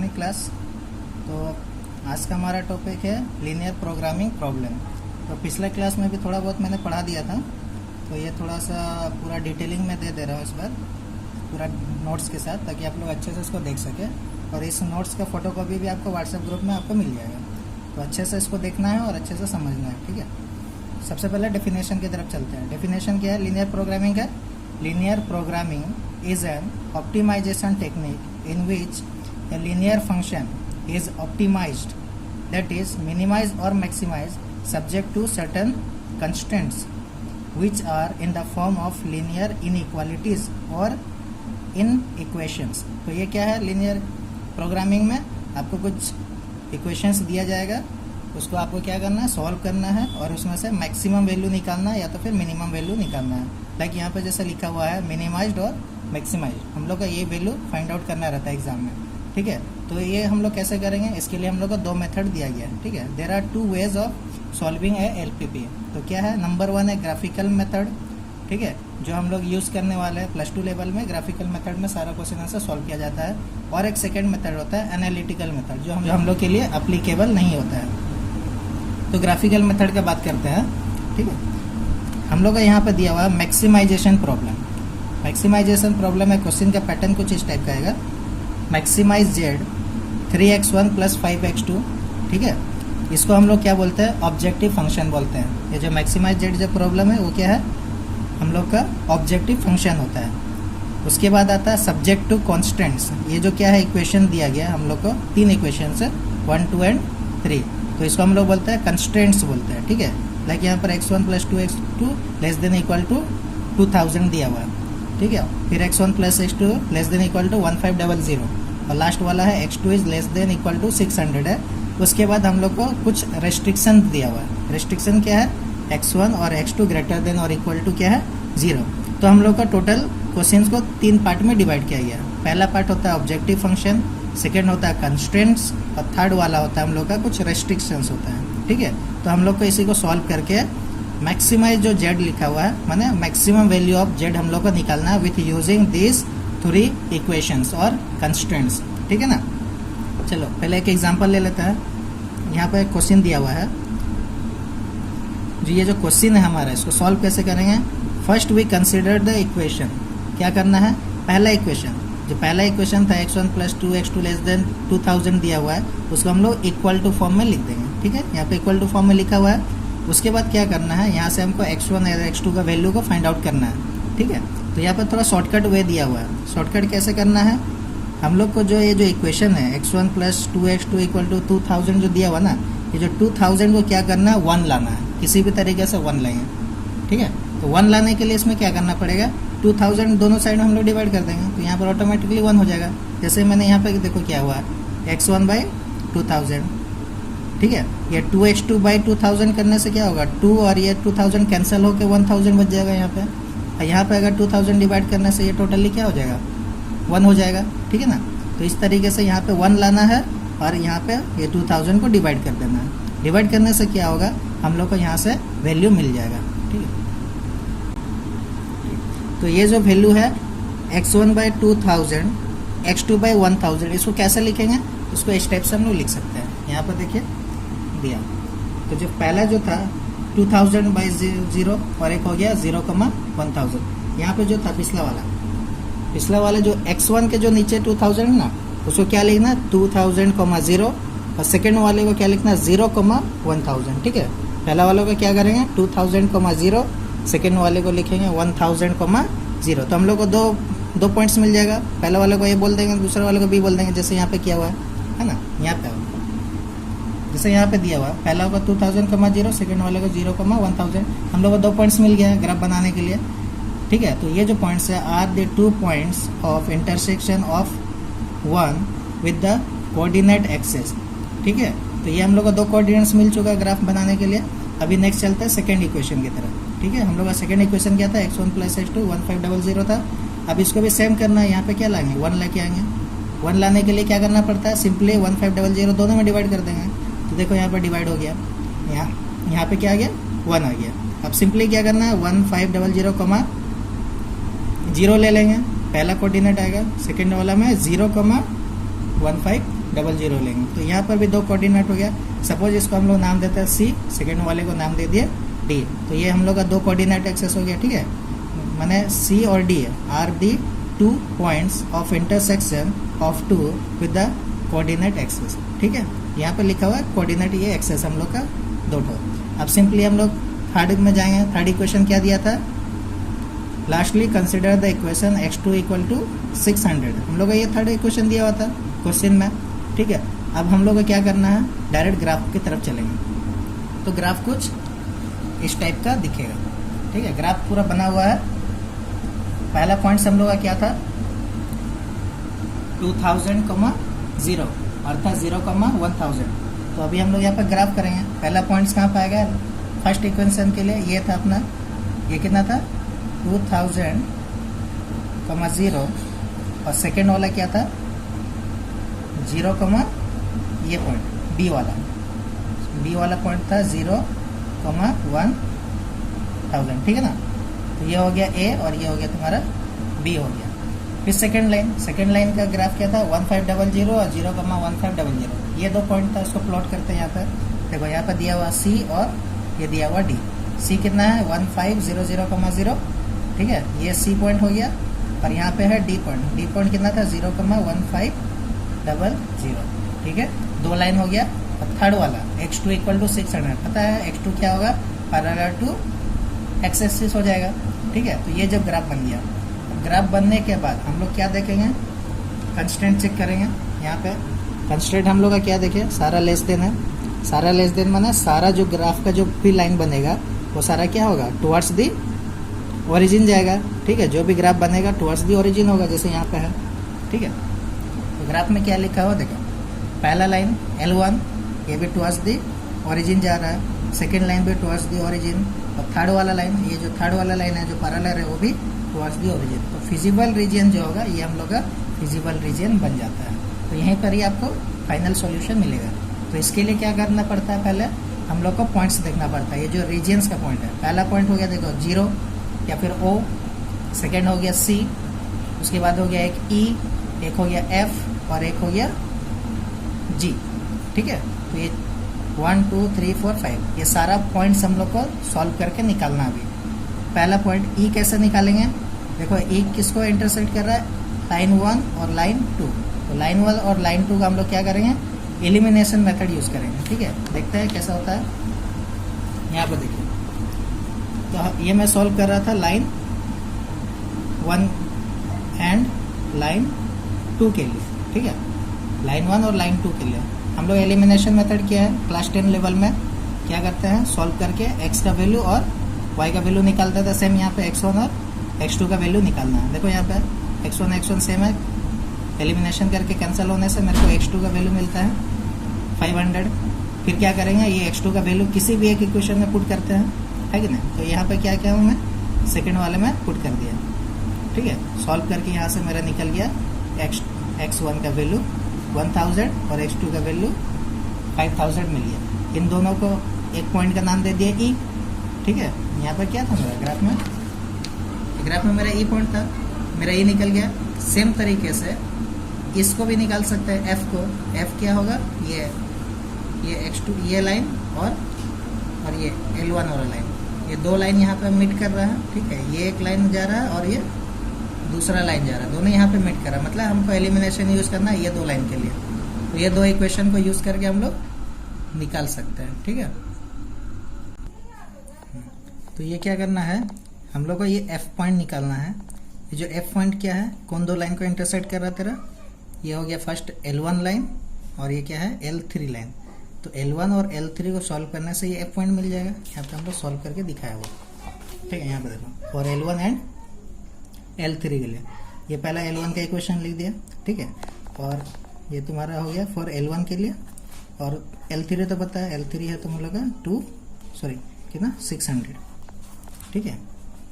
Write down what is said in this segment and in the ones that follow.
Morning class. तो आज का हमारा टॉपिक है लीनियर प्रोग्रामिंग प्रॉब्लम। तो पिछले क्लास में भी थोड़ा बहुत मैंने पढ़ा दिया था, तो ये थोड़ा सा पूरा डिटेलिंग में दे रहा हूँ इस बार पूरा नोट्स के साथ, ताकि आप लोग अच्छे से इसको देख सकें। और इस नोट्स का फोटो कॉपी भी आपको व्हाट्सएप ग्रुप में आपको मिल जाएगा, तो अच्छे से इसको देखना है और अच्छे से समझना है, ठीक है। सबसे पहले डेफिनेशन की तरफ चलते हैं। डेफिनेशन क्या है लीनियर प्रोग्रामिंग का? Linear programming is an optimization technique in which a linear function is optimized, that is minimized or maximized subject to certain constraints which are in the form of linear inequalities or in equations। तो ये क्या है linear programming में आपको कुछ equations दिया जाएगा, उसको आपको क्या करना है, सॉल्व करना है और उसमें से मैक्सिमम वैल्यू निकालना है या तो फिर मिनिमम वैल्यू निकालना है। लाइक यहाँ पे जैसे लिखा हुआ है मिनिमाइज्ड और मैक्सिमाइज्ड, हम लोग का ये वैल्यू फाइंड आउट करना रहता है एग्जाम में, ठीक है। तो ये हम लोग कैसे करेंगे, इसके लिए हम लोग को दो मेथड दिया गया है, ठीक है। There are two ways of solving a LPP. तो क्या है, नंबर वन है ग्राफिकल मेथड, ठीक है, जो हम लोग यूज़ करने वाले हैं +2 लेवल में। ग्राफिकल मेथड में सारा क्वेश्चन आंसर सॉल्व किया जाता है। और एक सेकेंड मेथड होता है एनालिटिकल मेथड, जो हम लोग के लिए अप्लीकेबल नहीं होता है। तो ग्राफिकल मेथड की बात करते हैं, ठीक है। हम लोग का यहाँ पर दिया हुआ है मैक्सिमाइजेशन प्रॉब्लम। मैक्सिमाइजेशन प्रॉब्लम है, क्वेश्चन का पैटर्न कुछ इस टाइप का आएगा। मैक्सिमाइज जेड 3x1 + 5x2, ठीक है। इसको हम लोग क्या बोलते हैं, ऑब्जेक्टिव फंक्शन बोलते हैं। ये जो मैक्सिमाइज जेड जो प्रॉब्लम है वो क्या है, हम लोग का ऑब्जेक्टिव फंक्शन होता है। उसके बाद आता है सब्जेक्ट टू कॉन्स्टेंट्स। ये जो क्या है, इक्वेशन दिया गया हम लोग को, 3 इक्वेशन है 1, 2 एंड 3। तो इसको हम लोग बोलते हैं कंस्ट्रेंट्स बोलते हैं, ठीक है। लाइक यहाँ पर x1 + 2x2 ≤ 2000 दिया हुआ है, ठीक है। फिर x1 + x2 ≤ 1500 और लास्ट वाला है x2 ≤ 600 है। उसके बाद हम लोग को कुछ रेस्ट्रिक्शन दिया हुआ है। रेस्ट्रिक्शन क्या है, x1 और x2 > क्या है 0। तो हम लोग का टोटल क्वेश्चंस को 3 पार्ट में डिवाइड किया गया है। पहला पार्ट होता है ऑब्जेक्टिव फंक्शन, सेकेंड होता है कंस्ट्रेंट्स और थर्ड वाला होता है हम लोग का कुछ रेस्ट्रिक्शंस होता है, ठीक है। तो हम लोग को इसी को सॉल्व करके मैक्सिमाइज जो जेड लिखा हुआ है, माने मैक्सिमम वैल्यू ऑफ जेड हम लोग को निकालना है विथ यूजिंग दिस 3 इक्वेशंस और कंस्ट्रेंट्स, ठीक है ना। चलो पहले एक एग्जांपल ले लेते हैं। यहाँ पे क्वेश्चन दिया हुआ है, जो ये जो क्वेश्चन है हमारा, इसको सॉल्व कैसे करेंगे। First we consider the equation. क्या करना है, पहला इक्वेशन, जो पहला इक्वेशन था x1 + 2x2 < 2000 दिया हुआ है, उसको हम लोग इक्वल टू फॉर्म में लिख देंगे, ठीक है। यहाँ पे इक्वल टू फॉर्म में लिखा हुआ है। उसके बाद क्या करना है, यहाँ से हमको x1 और x2 का वैल्यू को फाइंड आउट करना है, ठीक है। तो यहाँ पर थोड़ा शॉर्टकट वे दिया हुआ है। शॉर्टकट कैसे करना है, हम लोग को जो ये जो इक्वेशन है x1 + 2x2 = 2000 जो दिया हुआ ना, ये जो 2000 को क्या करना है, 1 लाना है, किसी भी तरीके से 1 लाएंगे, ठीक है। तो 1 लाने के लिए इसमें क्या करना पड़ेगा, 2000 दोनों साइड हम लोग डिवाइड कर देंगे, तो यहाँ पर ऑटोमेटिकली 1 हो जाएगा। जैसे मैंने यहाँ पे देखो क्या हुआ है, x1 / 2000, ठीक है। ये 2x2 / 2000 करने से क्या होगा, 2 और ये 2000 कैंसिल होकर 1000 बच जाएगा यहाँ पे। और यहाँ पे अगर 2000 डिवाइड करने से ये टोटली क्या हो जाएगा, 1 हो जाएगा, ठीक है ना। तो इस तरीके से यहाँ पे 1 लाना है और यहाँ पे ये 2000 को डिवाइड कर देना है। डिवाइड करने से क्या होगा, हम लोग को यहाँ से वैल्यू मिल जाएगा, ठीक है। तो ये जो वैल्यू है x1 / 2000, x2 / 1000, इसको कैसे लिखेंगे, इसको इस टाइप से हम लोग लिख सकते हैं। यहाँ पर देखिए दिया, तो जो पहला जो था 2000 / 0 और एक हो गया 0,1000। यहाँ पे जो था पिछला वाला जो x1 के जो नीचे 2000 है ना, उसको क्या लिखना, 2000,0 और सेकेंड वाले को क्या लिखना, 0,1000, ठीक है। पहला वाले को क्या करेंगे, 2000,0, सेकेंड वाले को लिखेंगे 1000,0। तो हम लोग को दो पॉइंट्स मिल जाएगा। पहले वाले को ये बोल देंगे, दूसरे वाले को भी बोल देंगे, जैसे यहाँ पे किया हुआ है ना। यहाँ पे जैसे यहाँ पे दिया हुआ है, पहला होगा 2000,0, सेकेंड वाले को 0,1000। हम लोग को 2 पॉइंट्स मिल गया है ग्राफ बनाने के लिए, ठीक है। तो ये जो पॉइंट्स है are the 2 points of intersection of 1 with the coordinate axes, ठीक है। तो ये हम लोग को 2 कोऑर्डिनेट्स मिल चुका है ग्राफ बनाने के लिए। अभी नेक्स्ट चलता है सेकेंड इक्वेशन की तरफ, ठीक है। हम लोग का सेकेंड इक्वेशन क्या था, x1 + x2 1500 था। अब इसको भी सेम करना है, यहाँ पे क्या लाएंगे, 1 लेके आएंगे। 1 लाने के लिए क्या करना पड़ता है, सिंपली 1500 दोनों में डिवाइड कर देंगे। तो देखो यहाँ पर डिवाइड हो गया, यहाँ पे क्या आ गया, 1 आ गया। अब सिंपली क्या करना है, 1500, 0 ले लेंगे, पहला कोऑर्डिनेट आएगा, सेकेंड वाला में 0,15 500 लेंगे। तो यहाँ पर भी 2 कोऑर्डिनेट हो गया। सपोज इसको हम लोग नाम देते हैं सी, सेकेंड वाले को नाम दे दिए डी। तो ये हम लोग का 2 कोऑर्डिनेट एक्सेस हो गया, ठीक है। माने सी और D are the 2 points of intersection of 2 with the coordinate axes, ठीक है। यहाँ पे लिखा हुआ है कोऑर्डिनेट, ये एक्सेस हम लोग का 2 ठो। अब सिंपली हम लोग थर्ड में जाएंगे। थर्ड इक्वेशन क्या दिया था? Lastly consider the equation x2 equal to 600। हम लोग का ये थर्ड इक्वेशन दिया हुआ था क्वेश्चन में, ठीक है। अब हम लोग को क्या करना है, डायरेक्ट ग्राफ की तरफ चलेंगे। तो ग्राफ कुछ इस टाइप का दिखेगा, ठीक है। ग्राफ पूरा बना हुआ है। पहला पॉइंट हम लोग का क्या था, 2000, अर्थात 0,1000। तो अभी हम लोग यहाँ पर ग्राफ करेंगे। पहला पॉइंट कहाँ पाएगा? फर्स्ट इक्वेशन के लिए ये था अपना, ये कितना था 2000,0 और सेकेंड वाला क्या था 0, ये पॉइंट बी वाला पॉइंट था 0,1000, ठीक है ना। तो ये हो गया ए और ये हो गया तुम्हारा बी हो गया। फिर सेकेंड लाइन का ग्राफ क्या था 1500 और 0,1500। ये 2 पॉइंट था, उसको प्लॉट करते हैं। यहाँ पर देखो, यहाँ पर दिया हुआ सी और ये दिया हुआ डी। सी कितना है 1500,0, ठीक है। ये सी पॉइंट हो गया और यहाँ पे है डी पॉइंट कितना था 0,1500, ठीक है। 2 लाइन हो गया। और थर्ड वाला x2 इक्वल टू 600, पता है x2 क्या होगा, पैरेलल टू एक्स एक्सिस हो जाएगा, ठीक है। तो ये जब ग्राफ बन गया, ग्राफ बनने के बाद हम लोग क्या देखेंगे, कंस्टेंट चेक करेंगे। यहाँ पे कंस्टेंट हम लोग का क्या देखें, सारा लेस देन है। सारा लेस देन माना सारा जो ग्राफ का जो भी लाइन बनेगा वो सारा क्या होगा, टुवर्ड्स दी ओरिजिन जाएगा, ठीक है। जो भी ग्राफ बनेगा टुवर्ड्स दी ओरिजिन होगा, जैसे यहाँ पे है, ठीक है। तो ग्राफ में क्या लिखा हुआ देखो, पहला लाइन L1 ये भी टुवर्ड्स दी ओरिजिन जा रहा है, सेकेंड लाइन भी टुवर्ड्स दी ओरिजिन, और थर्ड वाला लाइन, ये जो थर्ड वाला लाइन है जो पैरेलल है वो भी टुवर्ड्स दी ओरिजिन। तो फिजिबल रीजन जो होगा ये हम लोग का फिजिबल रीजन बन जाता है। तो यहीं पर ही आपको फाइनल सॉल्यूशन मिलेगा। तो इसके लिए क्या करना पड़ता है, पहले हम लोग को पॉइंट्स देखना पड़ता है। ये जो रीजन्स का पॉइंट है, पहला पॉइंट हो गया देखो 0 या फिर O, सेकेंड हो गया C, उसके बाद हो गया एक E, एक हो गया F और एक हो गया G, ठीक है। तो ये 1 2 3 4 5 ये सारा पॉइंट्स हम लोग को सॉल्व करके निकालना। अभी पहला पॉइंट E कैसे निकालेंगे, देखो E किसको इंटरसेक्ट कर रहा है, लाइन 1 और लाइन 2। तो लाइन 1 और लाइन 2 का हम लोग क्या करेंगे, एलिमिनेशन मेथड यूज करेंगे, ठीक है। देखते हैं कैसा होता है। यहाँ पर देखिए, तो ये मैं सॉल्व कर रहा था लाइन 1 एंड लाइन 2 के लिए, ठीक है। लाइन 1 और लाइन 2 के लिए हम लोग एलिमिनेशन मेथड क्या है, क्लास 10 लेवल में क्या करते हैं, सॉल्व करके x का वैल्यू और y का वैल्यू निकालते थे। सेम यहाँ पे x1 और x2 का वैल्यू निकालना है। देखो यहाँ पे x1 सेम है, एलिमिनेशन करके कैंसिल होने से मेरे को x2 का वैल्यू मिलता है 500। फिर क्या करेंगे, ये x2 का वैल्यू किसी भी एक इक्वेशन में पुट करते हैं, है कि नहीं। तो यहाँ पे क्या क्या हूँ मैं, सेकेंड वाले में पुट कर दिया, ठीक है। सॉल्व करके यहाँ से मेरा निकल गया x1 का वैल्यू 1000 और x2 का वैल्यू 5000 मिल गया। इन दोनों को एक पॉइंट का नाम दे दिया E, ठीक है। यहाँ पर क्या था मेरा ग्राफ में मेरा E पॉइंट था, मेरा E निकल गया। सेम तरीके से इसको भी निकाल सकते हैं, F को। F क्या होगा, ये x2 ये लाइन और ये L1 वाला लाइन, ये 2 लाइन यहाँ पे मीट कर रहा है, ठीक है। ये एक लाइन जा रहा है और ये दूसरा लाइन जा रहा है, दोनों यहाँ पे मीट कर रहा है। मतलब हमको एलिमिनेशन यूज करना है ये 2 लाइन के लिए। तो ये 2 इक्वेशन को यूज करके हम लोग निकाल सकते हैं, ठीक है। तो ये क्या करना है, हम लोग को ये F पॉइंट निकालना है। ये जो F पॉइंट क्या है, कौन 2 लाइन को इंटरसेक्ट कर रहा है तेरा, ये हो गया फर्स्ट L1 लाइन और ये क्या है L3 लाइन। तो L1 और L3 को सॉल्व करने से ये F पॉइंट मिल जाएगा। यहाँ पे हम लोग सॉल्व करके दिखाया हुआ, ठीक है। यहाँ पे देखो, फॉर L1 एंड L3 के लिए ये पहला L1 का इक्वेशन लिख दिया, ठीक है। और ये तुम्हारा हो गया फॉर L1 के लिए, और L3 तो पता है, L3 है तुम लोग का 600, ठीक है।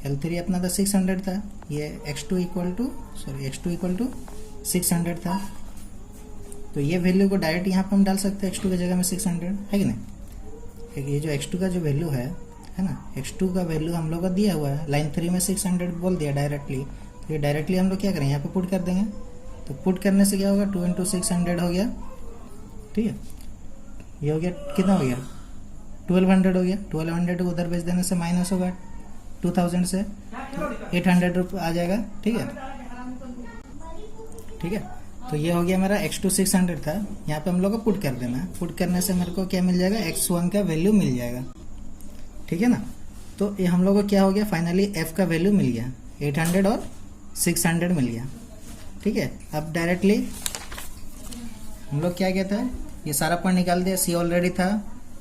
L3 अपना था 600 था, ये x2 इक्वल टू 600 था। तो ये वैल्यू को डायरेक्ट यहाँ पे हम डाल सकते हैं x2 की जगह में 600, है कि नहीं। ये जो x2 का जो वैल्यू है ना, x2 का वैल्यू हम लोग का दिया हुआ है, लाइन 3 में 600 बोल दिया डायरेक्टली। तो ये डायरेक्टली हम लोग क्या करें, यहाँ पे पुट कर देंगे। तो पुट करने से क्या होगा, 2 × 600 हो गया ठीक है, ये हो गया, कितना हो गया 1200 हो गया। 1200 को उधर भेज देने से माइनस होगा 2000 से, 800 आ जाएगा। ठीक है, ठीक है, तो ये हो गया मेरा x2 600 था, यहाँ पे हम लोग को पुट कर देना है। पुट करने से मेरे को क्या मिल जाएगा, x1 का वैल्यू मिल जाएगा। ठीक है ना, तो ये हम लोग को क्या हो गया, फाइनली f का वैल्यू मिल गया, 800 और 600 मिल गया। ठीक है, अब डायरेक्टली हम लोग क्या कहता है, ये सारा पॉइंट निकाल दिया, c ऑलरेडी था,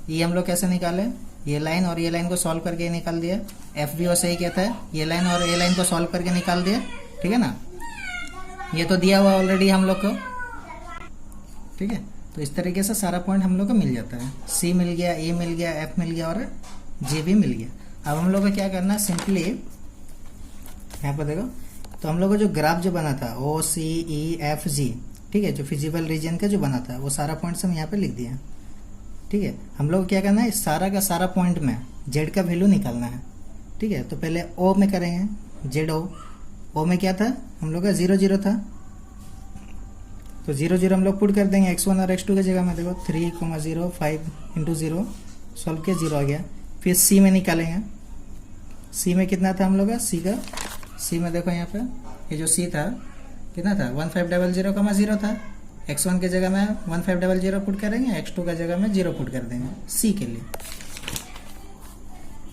ये हम लोग कैसे निकाले, ये लाइन और ये लाइन को सॉल्व करके निकाल दिया। एफ भी वैसे ही कहता है, ये लाइन और ये लाइन को सॉल्व करके निकाल दिया। ठीक है ना, ये तो दिया हुआ ऑलरेडी हम लोग को। ठीक है, तो इस तरीके से सारा पॉइंट हम लोग को मिल जाता है, सी मिल गया, ए मिल गया, एफ मिल गया और जे भी मिल गया। अब हम लोग को क्या करना है, सिंपली यहाँ पर देखो, तो हम लोग को जो ग्राफ जो बना था ओ सी ई एफ जी, ठीक है, जो फिजिबल रीजन का जो बना था वो सारा पॉइंट्स हम यहाँ पे लिख दिए। ठीक है, हम लोग क्या करना है, इस सारा का सारा पॉइंट में जेड का वैल्यू निकालना है। ठीक है, तो पहले ओ में करेंगे, जेड ओ में क्या था हम लोग का 0 0 था, तो 0 0 हम लोग पुट कर देंगे x1 और x2 की जगह में। देखो 3, 0, 5 × 0 सॉल्व किया, 0 आ गया। फिर सी में निकालेंगे, सी में कितना था हम लोग का, सी में देखो यहाँ पे ये जो सी था कितना था, 1500, 0 था। x1 की जगह में 1500 पुट करेंगे, x2 की जगह में 0 पुट कर देंगे सी के लिए।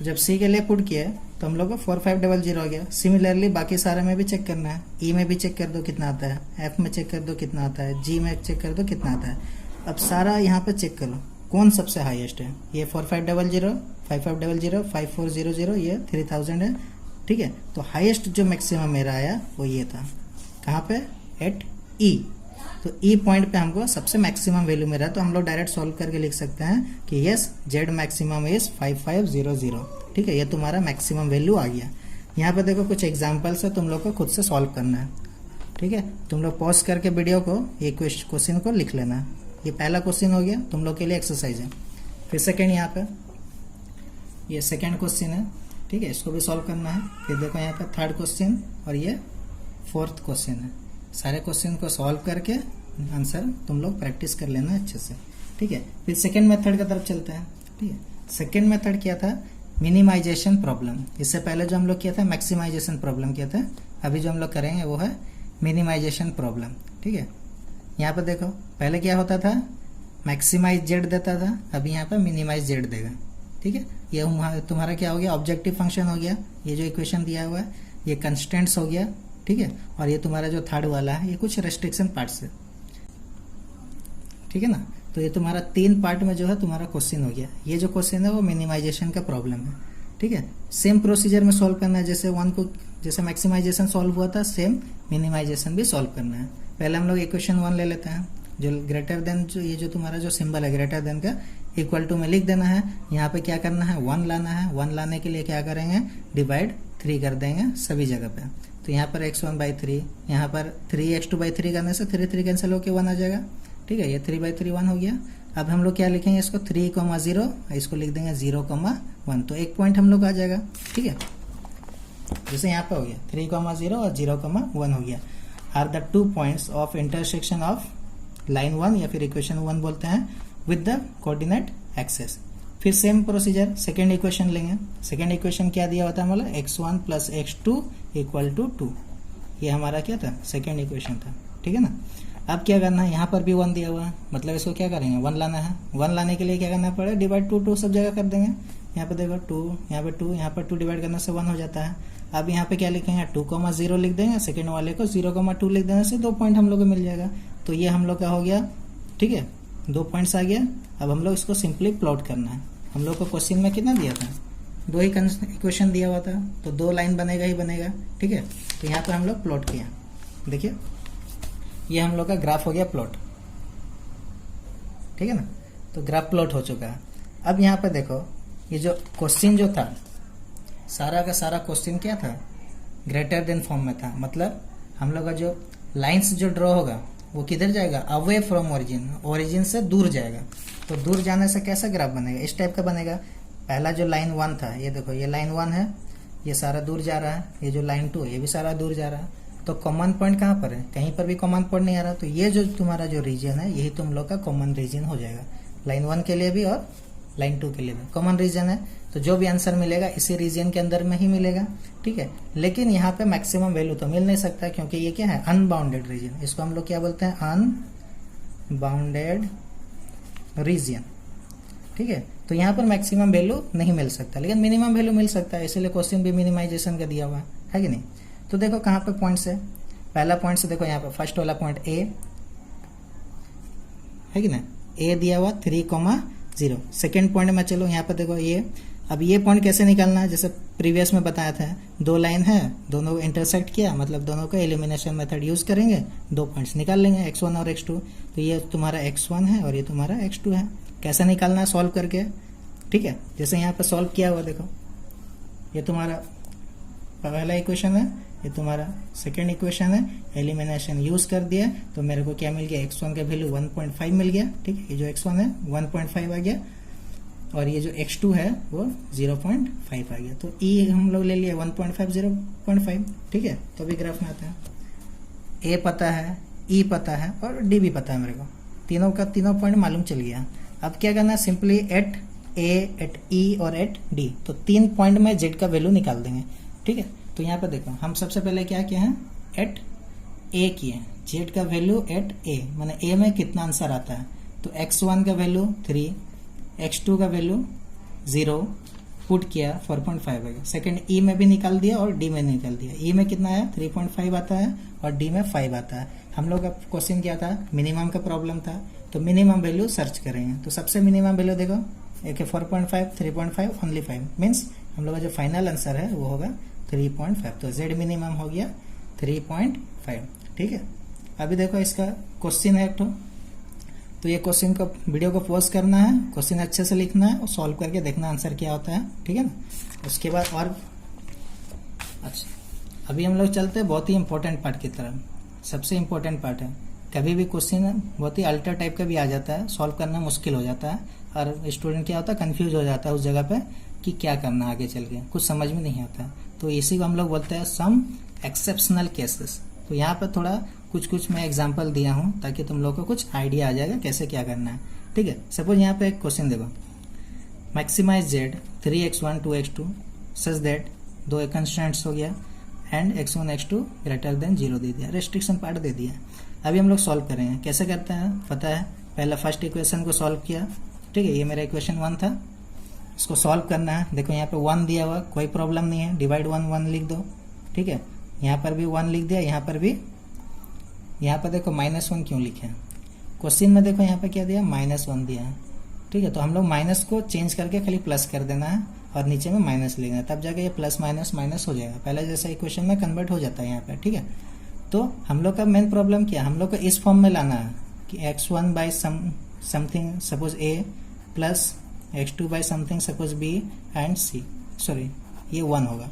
जब सी के लिए पुट किया तो हम लोग को 4500 हो गया। सिमिलरली बाकी सारे में भी चेक करना है, ई में भी चेक कर दो कितना आता है, एफ में चेक कर दो कितना आता है, जी में चेक कर दो कितना आता है। अब सारा यहाँ पे चेक करो कौन सबसे हाईएस्ट है, ये 4500, 5500, 5400, ये 3000 है। ठीक है, तो हाईएस्ट जो मैक्सिमम मेरा आया वो ये था, कहाँ पे, एट ई। तो ई पॉइंट पे हमको सबसे मैक्सिमम वैल्यू मिला, तो हम लोग डायरेक्ट सॉल्व करके लिख सकते हैं कि यस जेड मैक्सिमम इज 5500। ठीक है, ये तुम्हारा मैक्सिमम वैल्यू आ गया। यहाँ पे देखो कुछ एग्जांपल्स है, तुम लोग को खुद से सॉल्व करना है। ठीक है, तुम लोग पॉज करके वीडियो को ये क्वेश्चन को लिख लेना है। ये पहला क्वेश्चन हो गया, तुम लोग के लिए एक्सरसाइज है। फिर सेकेंड, यहाँ पे ये सेकेंड क्वेश्चन है। ठीक है, इसको भी सॉल्व करना है। फिर देखो यहाँ पे थर्ड क्वेश्चन और ये फोर्थ क्वेश्चन है। सारे क्वेश्चन को सॉल्व करके आंसर तुम लोग प्रैक्टिस कर लेना अच्छे से। ठीक है, फिर सेकेंड मेथड की तरफ चलते हैं। ठीक है, सेकेंड मेथड क्या था, मिनिमाइजेशन प्रॉब्लम। इससे पहले जो हम लोग किया था मैक्सिमाइजेशन प्रॉब्लम किया था, अभी जो हम लोग करेंगे वो है मिनिमाइजेशन प्रॉब्लम। ठीक है, यहाँ पे देखो पहले क्या होता था, मैक्सिमाइज जेड देता था, अभी यहाँ पे मिनिमाइज जेड देगा। ठीक है, ये तुम्हारा क्या हो गया, ऑब्जेक्टिव फंक्शन हो गया। ये जो इक्वेशन दिया हुआ है ये कंस्टेंट्स हो गया। ठीक है, और ये तुम्हारा जो थर्ड वाला है ये कुछ रेस्ट्रिक्शन पार्ट्स है। ठीक है ना, तो ये तुम्हारा 3 पार्ट में जो है तुम्हारा क्वेश्चन हो गया। ये जो क्वेश्चन है वो मिनिमाइजेशन का प्रॉब्लम है। ठीक है, सेम प्रोसीजर में सॉल्व करना है, जैसे मैक्सिमाइजेशन सॉल्व हुआ था सेम मिनिमाइजेशन भी सॉल्व करना है। पहले हम लोग इक्वेशन 1 ले लेते हैं, जो ग्रेटर देन, जो ये जो तुम्हारा जो सिंबल है ग्रेटर देन का, इक्वल टू में लिख देना है। यहाँ पे क्या करना है, 1 लाना है। 1 लाने के लिए क्या करेंगे, डिवाइड 3 कर देंगे सभी जगह पे। तो यहाँ पर x1/3, यहाँ पर 3x2/3 करने से 3 3 कैंसिल होकर 1 आ जाएगा। ठीक है, ये 3/3 1 हो गया। अब हम लोग क्या लिखेंगे इसको, 3,0, इसको लिख देंगे 0,1, तो एक पॉइंट हम लोग आ जाएगा। ठीक है, जैसे यहाँ पे हो गया 3,0 और 0,1 हो गया। Are the 2 points of intersection of line 1, या फिर इक्वेशन 1 बोलते हैं, विद द कोऑर्डिनेट एक्सेस। फिर सेम प्रोसीजर, सेकेंड इक्वेशन लेंगे। सेकेंड इक्वेशन क्या दिया होता है हमारा, x1 + x2 = 2। ये हमारा क्या था, सेकेंड इक्वेशन था। ठीक है ना, अब क्या करना है, यहाँ पर भी 1 दिया हुआ है, मतलब इसको क्या करेंगे, 1 लाना है। 1 लाने के लिए क्या करना पड़ेगा, डिवाइड 2 सब जगह कर देंगे। यहाँ पे देखो 2, यहाँ पे 2, यहाँ पर 2 डिवाइड करने से 1 हो जाता है। अब यहाँ पे क्या लिखेंगे, 2,0 लिख देंगे, सेकेंड वाले को 0,2 लिख देने से 2 पॉइंट हम लोग को मिल जाएगा। तो ये हम लोग का हो गया। ठीक है, 2 पॉइंट्स आ गया। अब हम लोग इसको सिंपली प्लॉट करना है। हम लोग को क्वेश्चन में कितना दिया था, 2 ही इक्वेशन दिया हुआ था, तो 2 लाइन बनेगा ही बनेगा। ठीक है, तो यहाँ पर हम लोग प्लॉट किया। देखिए ये हम लोग का ग्राफ हो गया प्लॉट। ठीक है ना, तो ग्राफ प्लॉट हो चुका है। अब यहाँ पे देखो ये जो क्वेश्चन जो था, सारा का सारा क्वेश्चन क्या था, ग्रेटर देन फॉर्म में था। मतलब हम लोग का जो लाइंस जो ड्रॉ होगा वो किधर जाएगा, अवे फ्रॉम ओरिजिन, ओरिजिन से दूर जाएगा। तो दूर जाने से कैसा ग्राफ बनेगा, इस टाइप का बनेगा। पहला जो लाइन 1 था, ये देखो ये लाइन 1 है, ये सारा दूर जा रहा है। ये जो लाइन 2 ये भी सारा दूर जा रहा है। तो कॉमन पॉइंट कहाँ पर है, कहीं पर भी कॉमन पॉइंट नहीं आ रहा, तो ये जो तुम्हारा जो रीजन है यही तुम लोग का कॉमन रीजन हो जाएगा, लाइन 1 के लिए भी और लाइन 2 के लिए भी कॉमन रीजन है। तो जो भी आंसर मिलेगा इसी रीजन के अंदर में ही मिलेगा, ठीक है। लेकिन यहाँ पे मैक्सिमम वैल्यू तो मिल नहीं सकता, क्योंकि ये क्या है, अनबाउंडेड रीजन, इसको हम लोग क्या बोलते हैं, अनबाउंडेड रीजन, ठीक है। तो यहाँ पर मैक्सिमम वैल्यू नहीं मिल सकता, लेकिन मिनिमम वैल्यू मिल सकता है, इसीलिए क्वेश्चन भी मिनिमाइजेशन का दिया हुआ है कि नहीं। तो देखो कहाँ पे पॉइंट्स है, पहला पॉइंट से देखो यहाँ पे फर्स्ट वाला पॉइंट ए है कि ना, ए दिया हुआ 3,0। सेकेंड पॉइंट में चलो यहाँ पे देखो ये, अब ये पॉइंट कैसे निकालना है, जैसे प्रीवियस में बताया था, दो लाइन है, दोनों को इंटरसेक्ट किया, मतलब दोनों का एलिमिनेशन मेथड यूज करेंगे, दो पॉइंट्स निकाल लेंगे x1 और x2। तो ये तुम्हारा x1 है और ये तुम्हारा x2 है। कैसे निकालना है, सॉल्व करके, ठीक है। जैसे यहाँ पे सॉल्व किया हुआ देखो, ये तुम्हारा पहला इक्वेशन है, ये तुम्हारा सेकेंड इक्वेशन है, एलिमिनेशन यूज कर दिया तो मेरे को क्या मिल गया, x1 का वैल्यू 1.5 मिल गया, ठीक है। ये जो x1 है 1.5 आ गया और ये जो x2 है वो 0.5 आ गया। तो e हम लोग ले लिया 1.5 0.5, ठीक है। तो अभी ग्राफ में आते हैं, a पता है, e पता है और d भी पता है मेरे को, तीनों का तीनों पॉइंट मालूम चल गया। अब क्या करना है, simply at a at e और एट d, तो 3 पॉइंट में z का वैल्यू निकाल देंगे, ठीक है। तो यहाँ पे देखो हम सबसे पहले क्या किए हैं, एट a किए, z का वैल्यू एट a, माने a में कितना आंसर आता है, तो x1 का वैल्यू 3, x2 का वैल्यू 0 पुट किया 4.5 आएगा। सेकंड e में भी निकाल दिया और d में निकाल दिया, e में कितना है 3.5 आता है और d में 5 आता है। हम लोग का क्वेश्चन क्या था, मिनिमम का प्रॉब्लम था, तो मिनिमम वैल्यू सर्च करेंगे। तो सबसे मिनिमम वैल्यू देखो, एक 4.5, 3.5, ओनली 5 मीन्स हम लोग का जो फाइनल आंसर है वो होगा 3.5। तो z मिनिमम हो गया 3.5, ठीक है। अभी देखो इसका क्वेश्चन है एक तो ये क्वेश्चन को वीडियो को पॉज करना है, क्वेश्चन अच्छे से लिखना है और सॉल्व करके देखना आंसर क्या होता है, ठीक है ना। उसके बाद और अच्छा, अभी हम लोग चलते हैं बहुत ही इंपॉर्टेंट पार्ट की तरफ। सबसे इंपॉर्टेंट पार्ट है, कभी भी क्वेश्चन बहुत ही अल्टर टाइप का भी आ जाता है, सॉल्व करना मुश्किल हो जाता है और स्टूडेंट क्या होता है, कंफ्यूज हो जाता है उस जगह पे कि क्या करना आगे चल के, कुछ समझ में नहीं आता। तो इसी को हम लोग बोलते हैं सम एक्सेप्शनल केसेस। तो यहाँ पर थोड़ा कुछ मैं एग्जांपल दिया हूँ ताकि तुम लोग को कुछ आइडिया आ जाएगा कैसे क्या करना है, ठीक है। सपोज यहाँ पे एक क्वेश्चन देखो, maximize z 3x1 2x2 such that दो कंस्टेंट्स हो गया and x1 x2 greater than 0 दे दिया, रेस्ट्रिक्शन पार्ट दे दिया। अभी हम लोग सॉल्व करेंगे, कैसे करते हैं पता है, पहला फर्स्ट इक्वेशन को सॉल्व किया, ठीक है। ये मेरा इक्वेशन 1 था, इसको सॉल्व करना है। देखो यहाँ पे 1 दिया हुआ, कोई प्रॉब्लम नहीं है, डिवाइड 1 लिख दो, ठीक है। यहाँ पर भी 1 लिख दिया, यहाँ पर भी, यहाँ पर देखो -1 क्यों लिखे, क्वेश्चन में देखो यहाँ पे क्या दिया, -1 दिया है, ठीक है। तो हम लोग माइनस को चेंज करके खाली प्लस कर देना है और नीचे में माइनस लिखना है, तब जाके ये प्लस माइनस माइनस हो जाएगा, पहले जैसा इक्वेशन में कन्वर्ट हो जाता है यहाँ पे, ठीक है। तो हम लोग का मेन प्रॉब्लम क्या, हम लोग को इस फॉर्म में लाना है कि x1 by something suppose a plus x2 by something suppose b and c, sorry ये 1 होगा,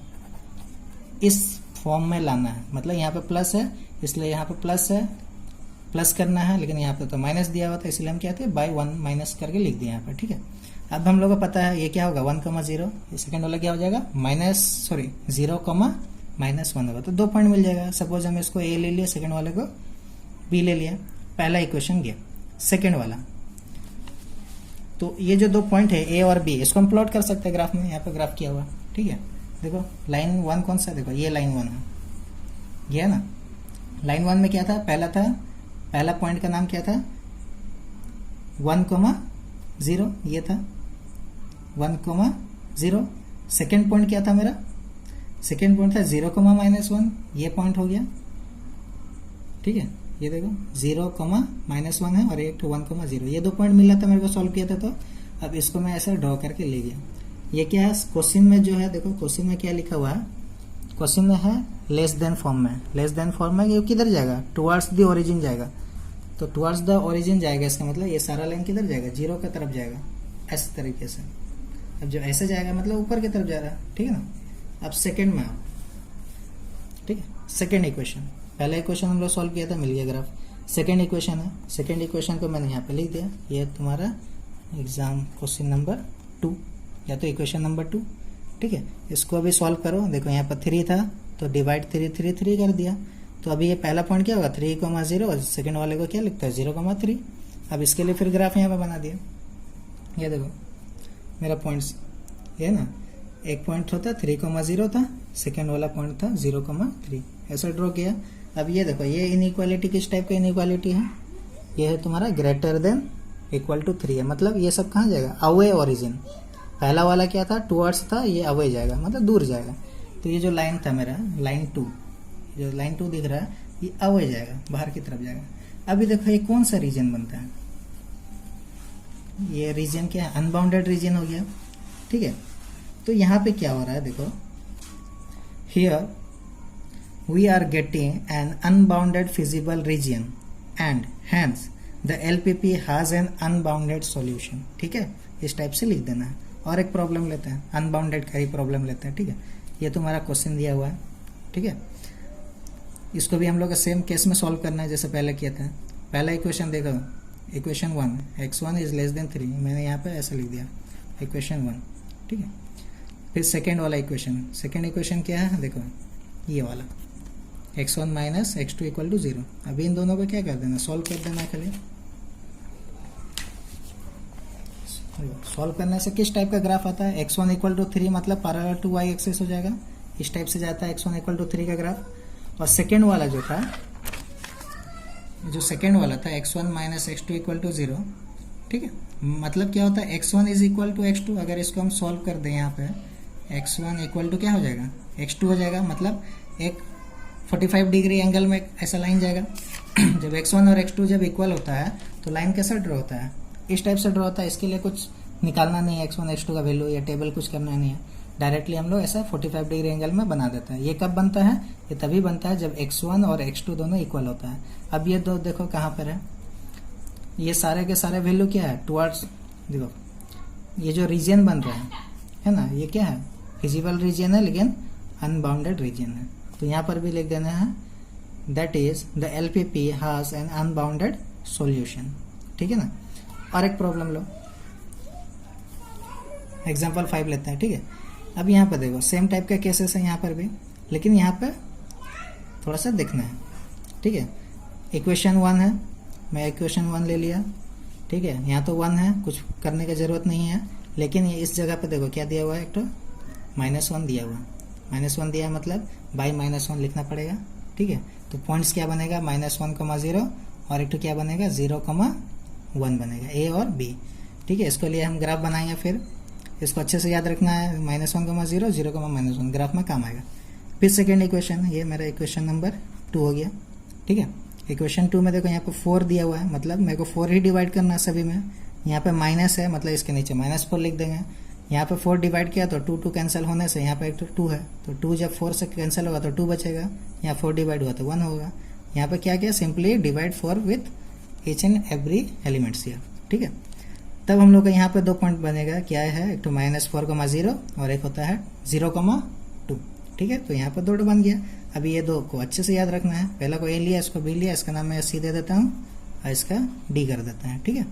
इस फॉर्म में लाना है। मतलब यहाँ पे प्लस है इसलिए यहाँ पे प्लस है, प्लस करना है, लेकिन यहाँ पे तो माइनस दिया हुआ था इसलिए हम क्या थे बाई 1 माइनस करके लिख दिया यहाँ पे, ठीक है। अब हम लोग को पता है ये क्या होगा 1,0, ये सेकंड वाला क्या हो जाएगा 0,-1 होगा, तो 2 पॉइंट मिल जाएगा। सपोज हम इसको a ले लिया, सेकंड वाले को b ले लिया, पहला इक्वेशन गया। सेकंड वाला, तो ये जो 2 पॉइंट है a और b, इसको हम प्लॉट कर सकते हैं ग्राफ में, यहाँ पे ग्राफ किया हुआ, ठीक है। देखो लाइन 1 कौन सा, देखो ये लाइन 1 है, ये है ना। लाइन 1 में क्या था, पहला पॉइंट का नाम क्या था 1,0, ये था 1,0। सेकेंड पॉइंट क्या था मेरा, सेकेंड पॉइंट था 0,-1, ये पॉइंट हो गया, ठीक है। ये देखो 0,-1 है और एक 1,0, ये 2 पॉइंट मिला था मेरे को, सॉल्व किया था। तो अब इसको मैं ऐसे ड्रॉ करके ले गया। ये क्या है क्वेश्चन में जो है, देखो क्वेश्चन में क्या लिखा हुआ है, क्वेश्चन में है लेस देन फॉर्म में, लेस देन फॉर्म में ये किधर जाएगा, टुवर्ड्स द ओरिजिन जाएगा। तो टुवर्ड्स द ओरिजिन जाएगा, इसका मतलब ये सारा लाइन किधर जाएगा, 0 की तरफ जाएगा, ऐसे तरीके से। अब जब ऐसे जाएगा मतलब ऊपर की तरफ जा रहा है, ठीक है ना। अब सेकंड में आओ, ठीक है। सेकंड इक्वेशन, पहला इक्वेशन हम लोग सॉल्व किया था, मिल गया ग्राफ। सेकंड इक्वेशन है, सेकंड इक्वेशन को मैंने यहाँ पे लिख दिया, ये तुम्हारा एग्जाम क्वेश्चन नंबर 2 या तो इक्वेशन नंबर 2, ठीक है। इसको अभी सॉल्व करो, देखो यहाँ पर 3 था तो डिवाइड 3 कर दिया, तो अभी ये पहला पॉइंट क्या होगा 3,0 और सेकंड वाले को क्या लिखता है 0,3। अब इसके लिए फिर ग्राफ यहाँ पे बना दिया। ये देखो मेरा पॉइंट्स ये ना, एक पॉइंट होता 3,0 था, सेकंड वाला पॉइंट था 0,3, ऐसा ड्रॉ किया। अब ये देखो ये इनइक्वालिटी किस टाइप का इनइक्वालिटी है, ये है तुम्हारा ग्रेटर देन इक्वल टू 3 है, मतलब ये सब कहाँ जाएगा अवे ओरिजिन। पहला वाला क्या था टुवर्ड्स था, ये अवे जाएगा मतलब दूर जाएगा। तो ये जो लाइन था मेरा लाइन 2, जो लाइन 2 दिख रहा है ये अवे जाएगा, बाहर की तरफ जाएगा। अभी देखो ये कौन सा रीजन बनता है, ये रीजन क्या है अनबाउंडेड रीजन हो गया, ठीक है। तो यहाँ पे क्या हो रहा है देखो, here we are getting an unbounded feasible region and hence the LPP has an unbounded solution, ठीक है। इस टाइप से लिख देना है। और एक प्रॉब्लम लेते हैं, अनबाउंडेड का ही प्रॉब्लम लेते हैं, ठीक है। ये तुम्हारा क्वेश्चन दिया हुआ है, ठीक है। इसको भी हम लोग सेम केस में सॉल्व करना है जैसे पहले किया था। पहला इक्वेशन देखो, equation 1 x1 is less than 3, मैंने यहाँ पे ऐसा लिख दिया इक्वेशन 1, ठीक है। फिर सेकेंड वाला इक्वेशन, सेकेंड इक्वेशन क्या है देखो ये वाला x1 minus x2 equal to 0। अभी इन दोनों को क्या कर देना सॉल्व कर देना है खाली। सॉल्व करने से किस टाइप का ग्राफ आता है, x1 इक्वल टू 3 मतलब पैरेलल टू y एक्सिस हो जाएगा, इस टाइप से जाता है x1 इक्वल टू 3 का ग्राफ। और सेकेंड वाला जो था, जो सेकेंड वाला था x1 minus x2 equal to 0, ठीक है। मतलब क्या होता है x1 is equal to x2, अगर इसको हम सॉल्व कर दें यहाँ पे x1 इक्वल टू क्या हो जाएगा x2 हो जाएगा, मतलब एक 45 डिग्री एंगल में ऐसा लाइन जाएगा। जब x1 और x2 जब इक्वल होता है तो लाइन कैसा ड्रॉ होता है, इस टाइप से ड्रॉ होता है। इसके लिए कुछ निकालना नहीं है x1 x2 का वैल्यू या टेबल कुछ करना नहीं है, डायरेक्टली हम लोग ऐसा 45 डिग्री एंगल में बना देते हैं। ये कब बनता है, ये तभी बनता है जब x1 और x2 दोनों इक्वल होता है। अब ये दो देखो कहाँ पर है, ये सारे के सारे वैल्यू क्या है टुवर्ड्स, देखो ये जो रीजन बन रहा है ना, ये क्या है फिजिबल रीजन है लेकिन अनबाउंडेड रीजन है। तो यहाँ पर भी लिख देना है that is the LPP has an unbounded solution, ठीक है ना। और एक प्रॉब्लम लो, एग्जाम्पल 5 लेते हैं, ठीक है। अब यहाँ पर देखो सेम टाइप का केसेस है यहाँ पर भी, लेकिन यहाँ पर थोड़ा सा देखना है, ठीक है। इक्वेशन 1 है, मैं इक्वेशन 1 ले लिया, ठीक है। यहाँ तो 1 है, कुछ करने की जरूरत नहीं है, लेकिन ये इस जगह पे देखो क्या दिया हुआ है, एक तो -1 दिया हुआ है, -1 दिया मतलब बाई -1 लिखना पड़ेगा, ठीक है। तो पॉइंट्स क्या बनेगा -1,0 और एक तो क्या बनेगा 0,1 बनेगा, ए और बी, ठीक है। इसके लिए हम ग्राफ बनाएंगे, फिर इसको अच्छे से याद रखना है -1,0 0,-1 ग्राफ में काम आएगा। फिर सेकेंड इक्वेशन, ये मेरा इक्वेशन नंबर 2 हो गया, ठीक है। इक्वेशन 2 में देखो यहाँ पे 4 दिया हुआ है, मतलब मेरे को 4 ही डिवाइड करना है सभी में। यहाँ पे माइनस है मतलब इसके नीचे -4 लिख देंगे। यहाँ पे 4 डिवाइड किया तो 2 कैंसिल होने से यहाँ पे एक तो 2 है, तो 2 जब 4 से कैंसिल होगा तो 2 बचेगा, यहाँ 4 डिवाइड हुआ तो 1 होगा। यहाँ पे क्या किया simply divide 4 with each and every elements here, ठीक है। तब हम लोग का यहाँ पे 2 पॉइंट बनेगा, क्या है एक तो -4,0 और एक होता है 0,2, ठीक है। तो यहाँ पर 2 बन गया। अभी ये 2 को अच्छे से याद रखना है, पहला को ए लिया, इसको बी लिया, इसका नाम मैं सी दे देता हूँ और इसका डी कर देता है, ठीक है।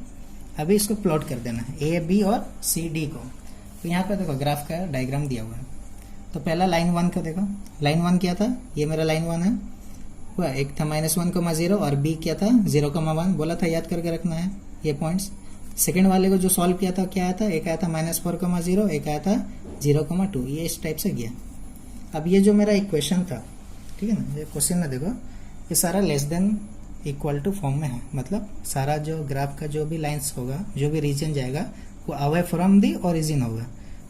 अभी इसको प्लॉट कर देना है ए बी और सी डी को। तो यहाँ पे देखो ग्राफ का डायग्राम दिया हुआ है। तो पहला लाइन 1 को देखो, लाइन 1 क्या था, ये मेरा लाइन 1 है, हुआ एक था -1,0 और बी क्या था 0,1, बोला था याद करके रखना है ये पॉइंट्स। सेकेंड वाले को जो सॉल्व किया था क्या आया था, एक आया था -4,0, एक आया था 0,2, ये इस टाइप से गया। अब ये जो मेरा इक्वेशन था, ठीक है ना, ये क्वेश्चन में देखो ये सारा less than equal to form में है, मतलब सारा जो ग्राफ का जो भी लाइंस होगा, जो भी रीजन जाएगा वो अवे फ्रॉम दी ओरिजिन होगा।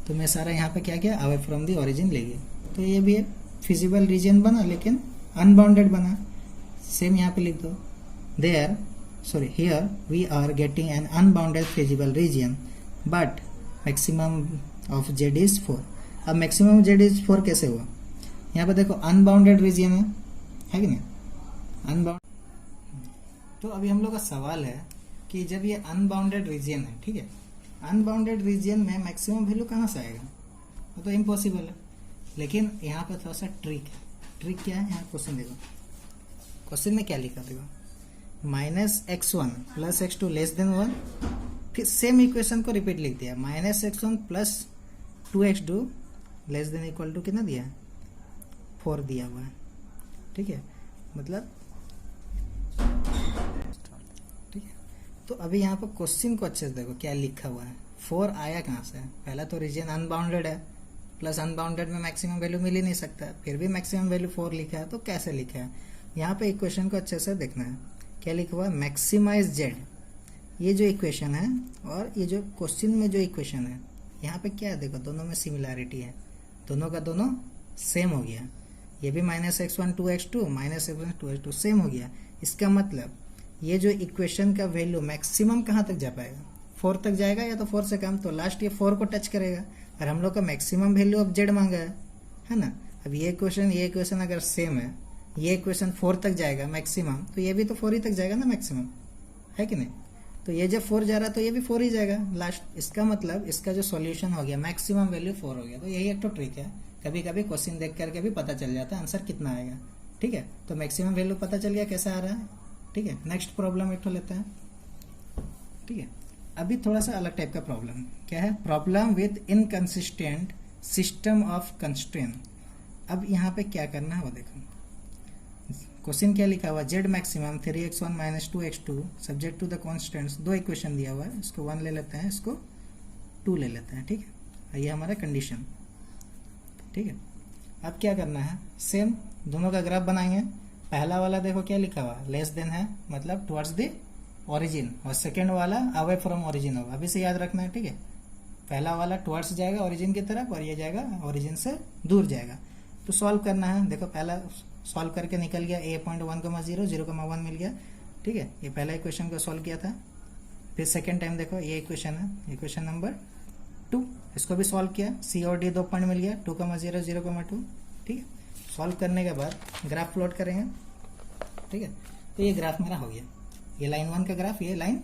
तो मैं सारा यहाँ पे क्या किया अवे फ्रॉम दी ओरिजिन ले गया। तो ये भी फिजिबल रीजन बना लेकिन अनबाउंडेड बना। सेम यहाँ पे लिख दो, here we are getting an unbounded feasible region but maximum of z is 4। अब मैक्सिमम z is 4 कैसे हुआ, यहाँ पे देखो अनबाउंडेड रीजन है कि नहीं, अनबाउंड। तो अभी हम लोग का सवाल है कि जब ये अनबाउंडेड रीजन है, ठीक है, अनबाउंडेड रीजन में मैक्सिमम वैल्यू कहाँ से आएगा, वो तो इम्पॉसिबल है। लेकिन यहाँ पे थोड़ा सा ट्रिक है। ट्रिक क्या है, यहाँ क्वेश्चन देखो, क्वेश्चन में क्या लिखा देखो, -x1 + x2 <1। फिर सेम इक्वेशन को रिपीट लिख दिया, -x1 + 2x2 <= कितना दिया 4 दिया हुआ है, ठीक है। मतलब ठीक है। तो अभी यहाँ पर क्वेश्चन को अच्छे से देखो क्या लिखा हुआ है। 4 आया कहाँ से? पहला तो रीजन अनबाउंडेड है, प्लस अनबाउंडेड में मैक्सिमम वैल्यू मिल ही नहीं सकता, फिर भी मैक्सिमम वैल्यू 4 लिखा है, तो कैसे लिखा है? यहाँ पे इक्वेशन को अच्छे से देखना है, क्या लिखा हुआ है? मैक्सिमाइज जेड, ये जो इक्वेशन है और ये जो क्वेश्चन में जो इक्वेशन है, यहाँ पे क्या है देखो, दोनों में सिमिलैरिटी है, दोनों का दोनों सेम हो गया। ये भी -x1 2x2 -x1 2x2 same हो गया। इसका मतलब ये जो इक्वेशन का वैल्यू मैक्सिमम कहाँ तक जा पाएगा? 4 तक जाएगा या तो 4 से कम, तो लास्ट ये 4 को टच करेगा। और हम लोग का मैक्सिमम वैल्यू अब जेड मांगा है ना। अब ये इक्वेशन अगर सेम है, ये इक्वेशन 4 तक जाएगा मैक्सिमम, तो ये भी तो 4 ही तक जाएगा ना मैक्सिमम, है कि नहीं? तो ये जब 4 जा रहा है तो ये भी 4 ही जाएगा लास्ट। इसका मतलब इसका जो सॉल्यूशन हो गया मैक्सिमम वैल्यू 4 हो गया। तो यही एक तो ट्रिक है, कभी कभी क्वेश्चन देख करके भी पता चल जाता है आंसर कितना आएगा। ठीक है, तो मैक्सिमम वैल्यू पता चल गया कैसा आ रहा है। ठीक है, नेक्स्ट प्रॉब्लम एक तो लेते हैं। ठीक है, अभी थोड़ा सा अलग टाइप का प्रॉब्लम क्या है? Problem with inconsistent system of constraint. अब यहाँ पे क्या करना है वो देखो, क्वेश्चन क्या लिखा हुआ? Z maximum 3x1 - 2x2 subject to the constants. दो इक्वेशन दिया हुआ है, इसको 1 ले लेते हैं, इसको 2 ले लेते हैं। ठीक है, ये हमारा कंडीशन। ठीक है, अब क्या करना है? सेम दोनों का ग्राफ बनाएंगे। पहला वाला देखो क्या लिखा हुआ? लेस देन है, मतलब टुवर्ड्स द ओरिजिन, और सेकेंड वाला अवे फ्रॉम ओरिजिन होगा। अभी से याद रखना है। ठीक है, पहला वाला टुवर्ड्स जाएगा ओरिजिन की तरफ, और ये जाएगा ओरिजिन से दूर जाएगा। तो सॉल्व करना है। देखो पहला सॉल्व करके निकल गया a.1, 0, 0,1 मिल गया। ठीक है, ये पहला इक्वेशन को सॉल्व किया था। फिर सेकेंड टाइम देखो ये इक्वेशन है, इक्वेशन नंबर 2, इसको भी सॉल्व किया। C और D 2 पॉइंट मिल गया, 2,0, 0,2। ठीक है, सॉल्व करने के बाद ग्राफ प्लॉट करेंगे। ठीक है, तो ये ग्राफ मेरा हो गया, ये लाइन 1 का ग्राफ, ये लाइन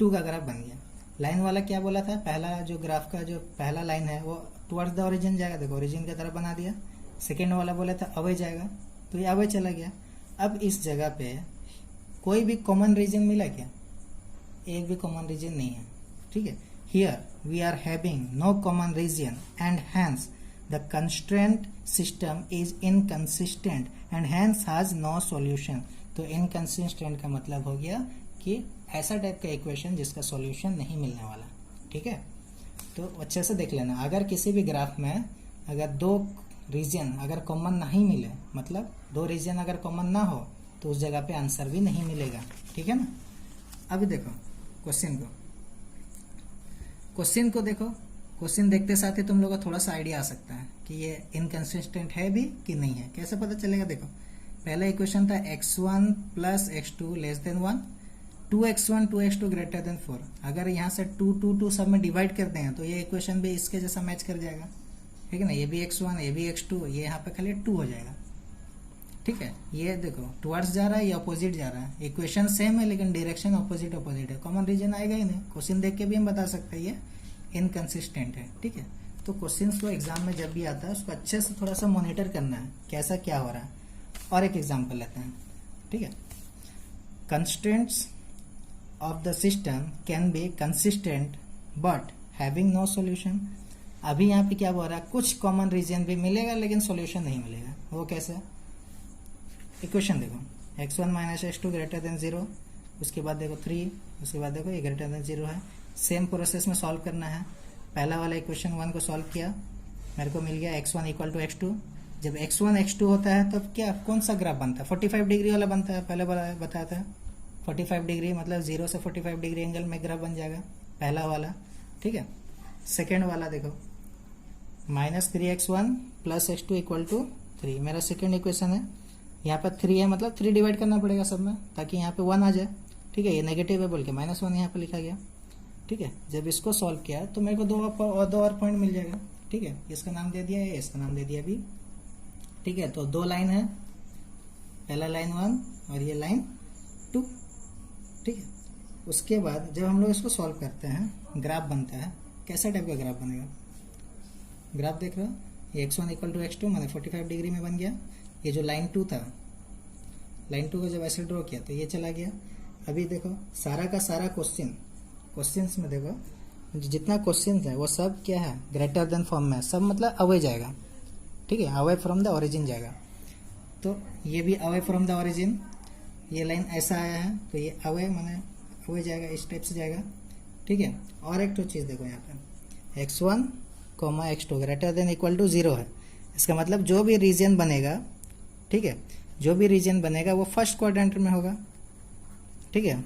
2 का ग्राफ बन गया। लाइन वाला क्या बोला था? पहला जो ग्राफ का जो पहला लाइन है वो टुवर्ड्स द ओरिजिन जाएगा, देखो ओरिजिन की तरफ बना दिया। सेकेंड वाला बोला था अवे जाएगा, तो ये अवे चला गया। अब इस जगह पे कोई भी कॉमन रीजन मिला क्या? एक भी कॉमन रीजन नहीं है। ठीक है, here we are having no common region and hence the constraint system is inconsistent and hence has no solution. तो इनकंसिस्टेंट का मतलब हो गया कि ऐसा टाइप का इक्वेशन जिसका सॉल्यूशन नहीं मिलने वाला। ठीक है, तो अच्छे से देख लेना। अगर किसी भी ग्राफ में अगर 2 रीजन अगर कॉमन नहीं मिले, मतलब 2 रीजन अगर कॉमन ना हो, तो उस जगह पे आंसर भी नहीं मिलेगा। ठीक है ना। अभी देखो क्वेश्चन को देखो, क्वेश्चन देखते साथ ही तुम लोगों को थोड़ा सा आइडिया आ सकता है कि ये इनकंसिस्टेंट है भी कि नहीं है। कैसे पता चलेगा? देखो पहला इक्वेशन था x1 + x2 < 1, 2x1 2x2 > 4। अगर यहाँ से 2 2 2 सब में डिवाइड करते हैं तो ये इक्वेशन भी इसके जैसा मैच कर जाएगा। ठीक है ना, ये भी x1 ये भी x2, ये यहाँ पे खाली 2 हो जाएगा। ठीक है, ये देखो टुवर्ड्स जा रहा है, ये अपोजिट जा रहा है। इक्वेशन सेम है लेकिन डायरेक्शन अपोजिट है, कॉमन रीजन आएगा ही नहीं। क्वेश्चन देख के भी हम बता सकते हैं ये इनकंसिस्टेंट है। ठीक है, तो क्वेश्चन को एग्जाम में जब भी आता है उसको अच्छे से थोड़ा सा मॉनिटर करना है कैसा क्या हो रहा है। और एक एग्जाम्पल लेते हैं। ठीक है, constraints of the system can be consistent but having no solution. अभी यहाँ पे क्या हो रहा है? कुछ कॉमन रीजन भी मिलेगा लेकिन सॉल्यूशन नहीं मिलेगा। वो कैसे? इक्वेशन देखो x1 - x2 > 0, उसके बाद देखो 3, उसके बाद देखो ये > 0 है। सेम प्रोसेस में सॉल्व करना है। पहला वाला इक्वेशन 1 को सॉल्व किया, मेरे को मिल गया x1 = x2। जब x1 x2 होता है तब क्या कौन सा ग्राफ बनता है? 45 डिग्री वाला बनता है। पहले बताया था 45 डिग्री मतलब 0 से 45 डिग्री एंगल में ग्राफ बन जाएगा पहला वाला। ठीक है, सेकेंड वाला देखो -3x1 + x2 = 3, मेरा सेकेंड इक्वेशन है। यहाँ पर 3 है मतलब 3 डिवाइड करना पड़ेगा सब में, ताकि यहाँ पे 1 आ जाए। ठीक है, ये नेगेटिव है बोल के -1 यहाँ पे लिखा गया। ठीक है, जब इसको सॉल्व किया तो मेरे को दो और पॉइंट मिल जाएगा। ठीक है, इसका नाम दे दिया, इसका नाम दे दिया भी। ठीक है, तो 2 लाइन है, पहला लाइन 1 और ये लाइन 2। ठीक है, उसके बाद जब हम लोग इसको सॉल्व करते हैं ग्राफ बनता है। कैसा टाइप का ग्राफ बनेगा? ग्राफ देख रहे हो, ये x1 = x2 मतलब 45 डिग्री में बन गया। ये जो लाइन 2 था, लाइन 2 को जब ऐसे ड्रॉ किया तो ये चला गया। अभी देखो सारा का सारा क्वेश्चंस में देखो जितना क्वेश्चन है वो सब क्या है? ग्रेटर देन फॉर्म में, सब मतलब अवे जाएगा। ठीक है, अवे फ्रॉम द ओरिजिन जाएगा। तो ये भी अवे फ्रॉम द ओरिजिन, ये लाइन ऐसा आया है तो ये अवे माने अवे जाएगा, इस टाइप से जाएगा। ठीक है, और एक तो चीज़ देखो यहाँ पे x1 x2 greater than equal to 0 है। इसका मतलब जो भी रीजन बनेगा, ठीक है, जो भी रीजन बनेगा वो फर्स्ट क्वाड्रेंट में होगा। ठीक है,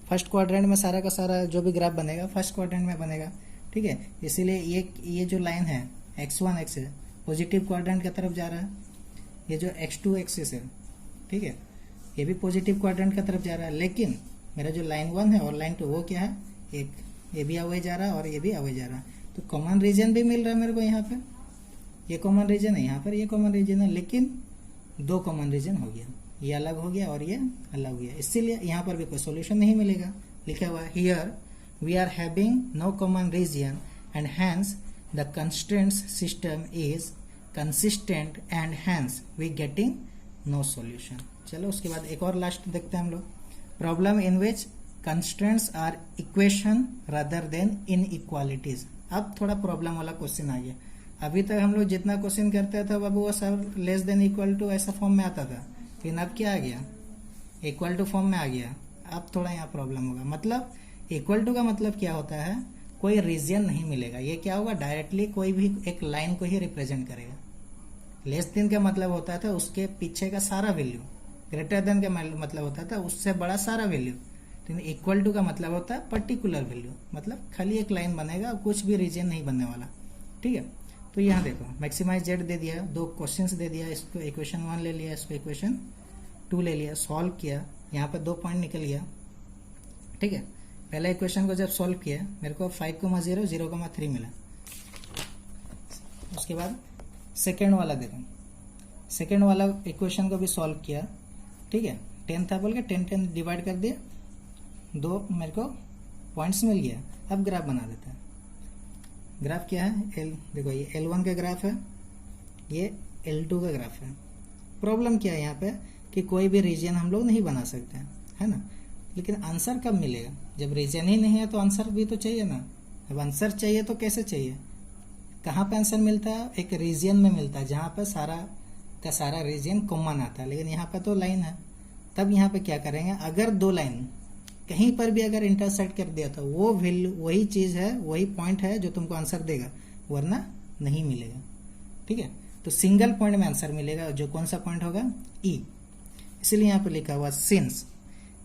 फर्स्ट क्वाड्रेंट में सारा का सारा जो भी ग्राफ बनेगा फर्स्ट क्वाड्रेंट में बनेगा। ठीक है, इसीलिए ये जो लाइन है x1 एक्सिस पॉजिटिव क्वाड्रेंट की तरफ जा रहा है, ये जो x2 एक्सिस है, ठीक है, ये भी पॉजिटिव क्वाड्रेंट की तरफ जा रहा है। लेकिन मेरा जो लाइन 1 है और लाइन 2 वो क्या है, एक ये भी अवे जा रहा है और ये भी अवे जा रहा है। तो कॉमन रीजन भी मिल रहा है मेरे को यहाँ पे, ये कॉमन रीजन है, यहाँ पर ये कॉमन रीजन है, लेकिन दो कॉमन रीजन हो गया, ये अलग हो गया और ये अलग हो गया। इसीलिए यहाँ पर भी कोई सॉल्यूशन नहीं मिलेगा। लिखा हुआ है here we are having no common region and hence the constraints system is consistent and hence we getting no solution. चलो उसके बाद एक और लास्ट देखते हैं हम लोग, problem in which constraints are equation rather than inequalities. अब थोड़ा प्रॉब्लम वाला क्वेश्चन आ गया। अभी तक हम लोग जितना क्वेश्चन करते थे बाबू वो सब लेस देन इक्वल टू ऐसा फॉर्म में आता था, लेकिन अब क्या आ गया, इक्वल टू फॉर्म में आ गया। अब थोड़ा यहाँ प्रॉब्लम होगा। मतलब इक्वल टू का मतलब क्या होता है, कोई रीजन नहीं मिलेगा, ये क्या होगा डायरेक्टली कोई भी एक लाइन को ही रिप्रेजेंट करेगा। लेस देन का मतलब होता था उसके पीछे का सारा वैल्यू, ग्रेटर देन का मतलब होता था उससे बड़ा सारा वैल्यू, लेकिन इक्वल टू का मतलब होता है पर्टिकुलर वैल्यू, मतलब खाली एक लाइन बनेगा, कुछ भी रीजन नहीं बनने वाला। ठीक है, तो यहाँ देखो मैक्सिमाइज जेड दे दिया, दो क्वेश्चंस दे दिया, इसको इक्वेशन 1 ले लिया, इसको इक्वेशन 2 ले लिया, सॉल्व किया, यहाँ पे 2 पॉइंट निकल गया। ठीक है, पहले इक्वेशन को जब सॉल्व किया मेरे को 5,0 0,3 मिला। उसके बाद सेकेंड वाला देखो, सेकेंड वाला इक्वेशन को भी सॉल्व किया। ठीक है, 10 था बोल के 10 डिवाइड कर दिया, 2 मेरे को पॉइंट्स मिल गया। अब ग्राफ बना देते हैं। ग्राफ क्या है, एल देखो ये L1 का ग्राफ है, ये L2 का ग्राफ है। प्रॉब्लम क्या है यहाँ पे कि कोई भी रीजन हम लोग नहीं बना सकते हैं, है ना। लेकिन आंसर कब मिलेगा, जब रीजन ही नहीं है तो आंसर भी तो चाहिए ना। अब आंसर चाहिए तो कैसे चाहिए, कहाँ पे आंसर मिलता है, एक रीजन में मिलता है जहाँ पे सारा का सारा रीजन कॉमन आता है। लेकिन यहाँ पे तो लाइन है, तब यहाँ पे क्या करेंगे, अगर 2 लाइन कहीं पर भी अगर इंटरसेक्ट कर दिया तो वो वैल्यू वही चीज है, वही पॉइंट है जो तुमको आंसर देगा, वरना नहीं मिलेगा। ठीक है, तो सिंगल पॉइंट में आंसर मिलेगा, जो कौन सा पॉइंट होगा, ई। इसलिए यहाँ पे लिखा हुआ since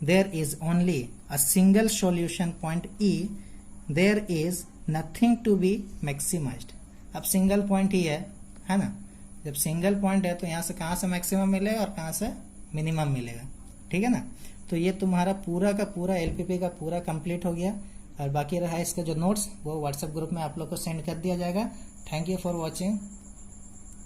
there is only a single solution point e there is nothing to be maximized. अब सिंगल पॉइंट ही है ना, जब सिंगल पॉइंट है तो यहाँ से कहाँ से मैक्सिमम मिलेगा और कहाँ से मिनिमम मिलेगा। ठीक है ना, तो ये तुम्हारा पूरा का पूरा एलपीपी का पूरा कंप्लीट हो गया। और बाकी रहा इसका जो नोट्स वो व्हाट्सएप ग्रुप में आप लोग को सेंड कर दिया जाएगा। Thank you for watching.